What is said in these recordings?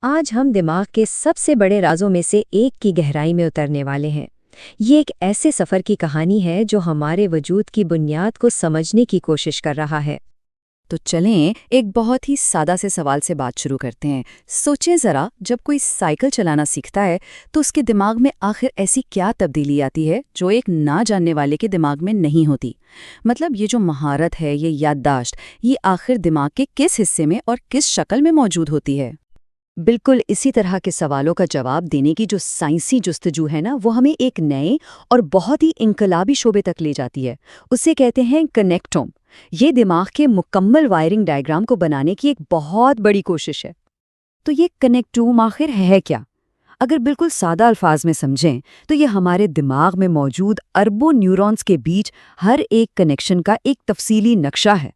آج ہم دماغ کے سب سے بڑے رازوں میں سے ایک کی گہرائی میں اترنے والے ہیں۔ یہ ایک ایسے سفر کی کہانی ہے جو ہمارے وجود کی بنیاد کو سمجھنے کی کوشش کر رہا ہے۔ تو چلیں ایک بہت ہی سادہ سے سوال سے بات شروع کرتے ہیں۔ سوچیں ذرا، جب کوئی سائیکل چلانا سیکھتا ہے تو اس کے دماغ میں آخر ایسی کیا تبدیلی آتی ہے جو ایک نہ جاننے والے کے دماغ میں نہیں ہوتی؟ مطلب یہ جو مہارت ہے، یہ یادداشت، یہ آخر دماغ کے کس حصے میں اور کس شکل میں موجود ہوتی ہے؟ بالکل اسی طرح کے سوالوں کا جواب دینے کی جو سائنسی جستجو ہے نا، وہ ہمیں ایک نئے اور بہت ہی انقلابی شعبے تک لے جاتی ہے۔ اسے کہتے ہیں کنیکٹوم۔ یہ دماغ کے مکمل وائرنگ ڈائیگرام کو بنانے کی ایک بہت بڑی کوشش ہے۔ تو یہ کنیکٹوم آخر ہے کیا؟ اگر بالکل سادہ الفاظ میں سمجھیں تو یہ ہمارے دماغ میں موجود اربوں نیورونز کے بیچ ہر ایک کنیکشن کا ایک تفصیلی نقشہ ہے۔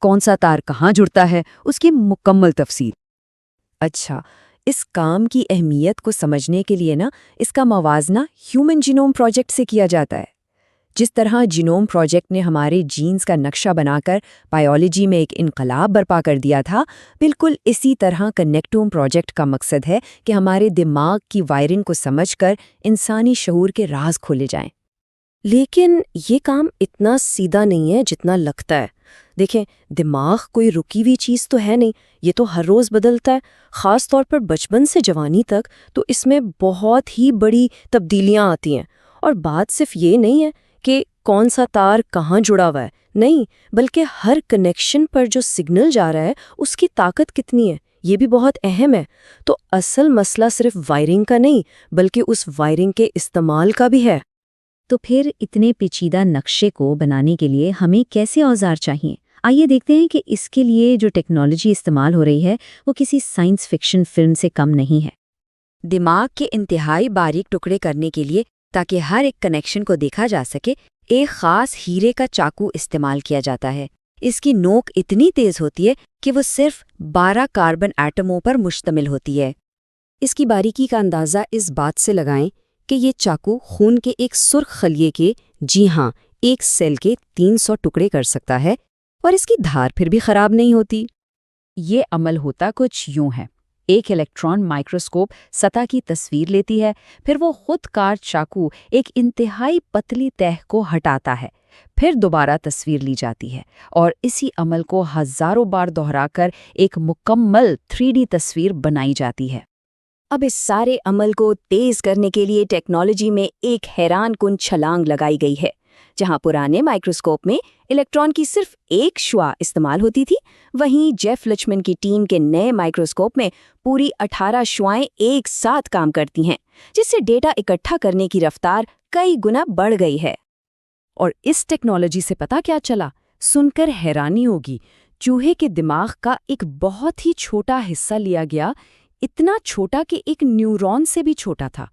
کون سا تار کہاں جڑتا ہے، اس کی مکمل تفصیل۔ اچھا، اس کام کی اہمیت کو سمجھنے کے لیے اس کا موازنہ ہیومن جینوم پروجیکٹ سے کیا جاتا ہے۔ جس طرح جینوم پروجیکٹ نے ہمارے جینز کا نقشہ بنا کر بائیولوجی میں ایک انقلاب برپا کر دیا تھا، بالکل اسی طرح کنیکٹوم پروجیکٹ کا مقصد ہے کہ ہمارے دماغ کی وائرنگ کو سمجھ کر انسانی شعور کے راز کھولے جائیں۔ لیکن یہ کام اتنا سیدھا نہیں ہے جتنا لگتا ہے۔ دیکھیں، دماغ کوئی رکی ہوئی چیز تو ہے نہیں، یہ تو ہر روز بدلتا ہے، خاص طور پر بچپن سے جوانی تک، تو اس میں بہت ہی بڑی تبدیلیاں آتی ہیں۔ اور بات صرف یہ نہیں ہے کہ کون سا تار کہاں جڑا ہوا ہے، نہیں، بلکہ ہر کنیکشن پر جو سگنل جا رہا ہے اس کی طاقت کتنی ہے، یہ بھی بہت اہم ہے۔ تو اصل مسئلہ صرف وائرنگ کا نہیں، بلکہ اس وائرنگ کے استعمال کا بھی ہے۔ تو پھر اتنے پیچیدہ نقشے کو بنانے کے لیے ہمیں کیسے اوزار چاہیے؟ آئیے دیکھتے ہیں کہ اس کے لیے جو ٹیکنالوجی استعمال ہو رہی ہے وہ کسی سائنس فکشن فلم سے کم نہیں ہے۔ دماغ کے انتہائی باریک ٹکڑے کرنے کے لیے، تاکہ ہر ایک کنیکشن کو دیکھا جا سکے، ایک خاص ہیرے کا چاقو استعمال کیا جاتا ہے۔ اس کی نوک اتنی تیز ہوتی ہے کہ وہ صرف 12 کاربن ایٹموں پر مشتمل ہوتی ہے۔ اس کی باریکی کا اندازہ اس بات سے لگائیں کہ یہ چاقو خون کے ایک سرخ خلیے کے، جی ہاں، ایک سیل کے 300 ٹکڑے کر سکتا ہے، اور اس کی دھار پھر بھی خراب نہیں ہوتی۔ یہ عمل ہوتا کچھ یوں ہے۔ ایک الیکٹران مائکروسکوپ سطح کی تصویر لیتی ہے، پھر وہ خود کار چاقو ایک انتہائی پتلی تہہ کو ہٹاتا ہے، پھر دوبارہ تصویر لی جاتی ہے، اور اسی عمل کو ہزاروں بار دہرا کر ایک مکمل 3D تصویر بنائی جاتی ہے۔ اب اس سارے عمل کو تیز کرنے کے لیے ٹیکنالوجی میں ایک حیران کن چھلانگ لگائی گئی ہے۔ جہاں پرانے مائکروسکوپ میں الیکٹران کی صرف ایک شعاع استعمال ہوتی تھی، وہیں جیف لچمن کی ٹیم کے نئے مائکروسکوپ میں پوری 18 شعاعیں ایک ساتھ کام کرتی ہیں، جس سے ڈیٹا اکٹھا کرنے کی رفتار کئی گنا بڑھ گئی ہے۔ اور اس ٹیکنالوجی سے پتہ کیا چلا؟ سن کر حیرانی ہوگی۔ چوہے کے دماغ کا ایک بہت ہی چھوٹا حصہ لیا گیا، اتنا چھوٹا کہ ایک نیورون سے بھی چھوٹا تھا،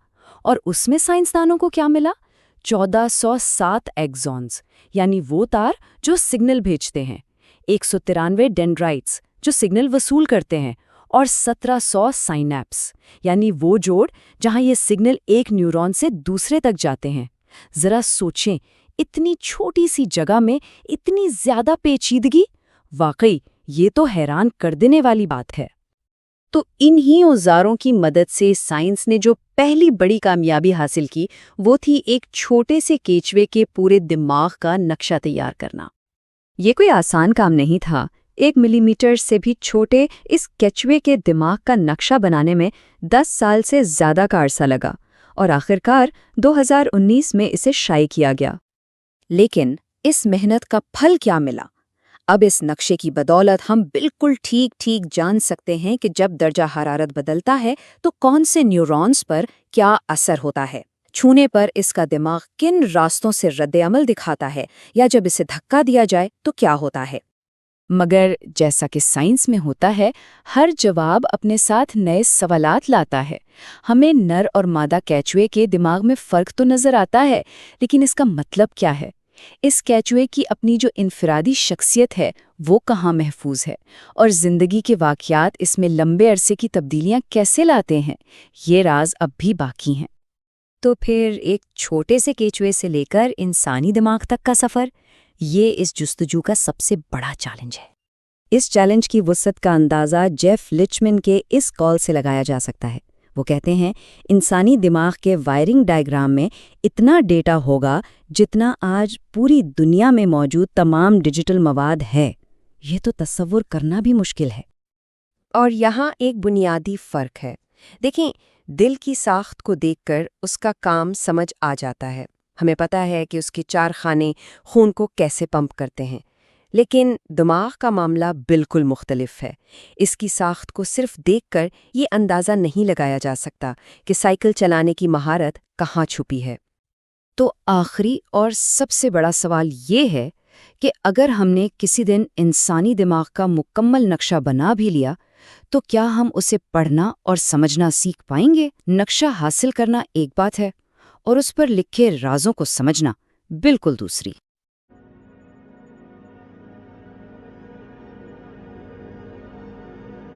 اور اس میں سائنسدانوں کو کیا ملا؟ 1407 ایگزونز، یعنی وہ تار جو سگنل بھیجتے ہیں، 193 ڈینڈرائٹس جو سگنل وصول کرتے ہیں، اور 1700 سائنیپس، یعنی وہ جوڑ جہاں یہ سگنل ایک نیورون سے دوسرے تک جاتے ہیں۔ ذرا سوچیں، اتنی چھوٹی سی جگہ میں اتنی زیادہ پیچیدگی، واقعی یہ تو حیران کر دینے والی بات ہے۔ تو انہی اوزاروں کی مدد سے سائنس نے جو پہلی بڑی کامیابی حاصل کی، وہ تھی ایک چھوٹے سے کیچوے کے پورے دماغ کا نقشہ تیار کرنا۔ یہ کوئی آسان کام نہیں تھا۔ 1 ملی میٹر سے بھی چھوٹے اس کیچوے کے دماغ کا نقشہ بنانے میں 10 سال سے زیادہ کا عرصہ لگا، اور آخرکار 2019 میں اسے شائع کیا گیا۔ لیکن اس محنت کا پھل کیا ملا؟ اب اس نقشے کی بدولت ہم بالکل ٹھیک جان سکتے ہیں کہ جب درجہ حرارت بدلتا ہے تو کون سے نیورونز پر کیا اثر ہوتا ہے، چھونے پر اس کا دماغ کن راستوں سے رد عمل دکھاتا ہے، یا جب اسے دھکا دیا جائے تو کیا ہوتا ہے۔ مگر جیسا کہ سائنس میں ہوتا ہے، ہر جواب اپنے ساتھ نئے سوالات لاتا ہے۔ ہمیں نر اور مادہ کیچوے کے دماغ میں فرق تو نظر آتا ہے، لیکن اس کا مطلب کیا ہے؟ اس کیچوے کی اپنی جو انفرادی شخصیت ہے وہ کہاں محفوظ ہے، اور زندگی کے واقعات اس میں لمبے عرصے کی تبدیلیاں کیسے لاتے ہیں؟ یہ راز اب بھی باقی ہیں۔ تو پھر ایک چھوٹے سے کیچوے سے لے کر انسانی دماغ تک کا سفر، یہ اس جستجو کا سب سے بڑا چیلنج ہے۔ اس چیلنج کی وسعت کا اندازہ جیف لچمن کے اس کال سے لگایا جا سکتا ہے۔ وہ کہتے ہیں انسانی دماغ کے وائرنگ ڈائیگرام میں اتنا ڈیٹا ہوگا جتنا آج پوری دنیا میں موجود تمام ڈیجیٹل مواد ہے۔ یہ تو تصور کرنا بھی مشکل ہے۔ اور یہاں ایک بنیادی فرق ہے۔ دیکھیں، دل کی ساخت کو دیکھ کر اس کا کام سمجھ آ جاتا ہے۔ ہمیں پتہ ہے کہ اس کے 4 خانے خون کو کیسے پمپ کرتے ہیں، لیکن دماغ کا معاملہ بالکل مختلف ہے۔ اس کی ساخت کو صرف دیکھ کر یہ اندازہ نہیں لگایا جا سکتا کہ سائیکل چلانے کی مہارت کہاں چھپی ہے۔ تو آخری اور سب سے بڑا سوال یہ ہے کہ اگر ہم نے کسی دن انسانی دماغ کا مکمل نقشہ بنا بھی لیا تو کیا ہم اسے پڑھنا اور سمجھنا سیکھ پائیں گے؟ نقشہ حاصل کرنا ایک بات ہے اور اس پر لکھے رازوں کو سمجھنا بالکل دوسری۔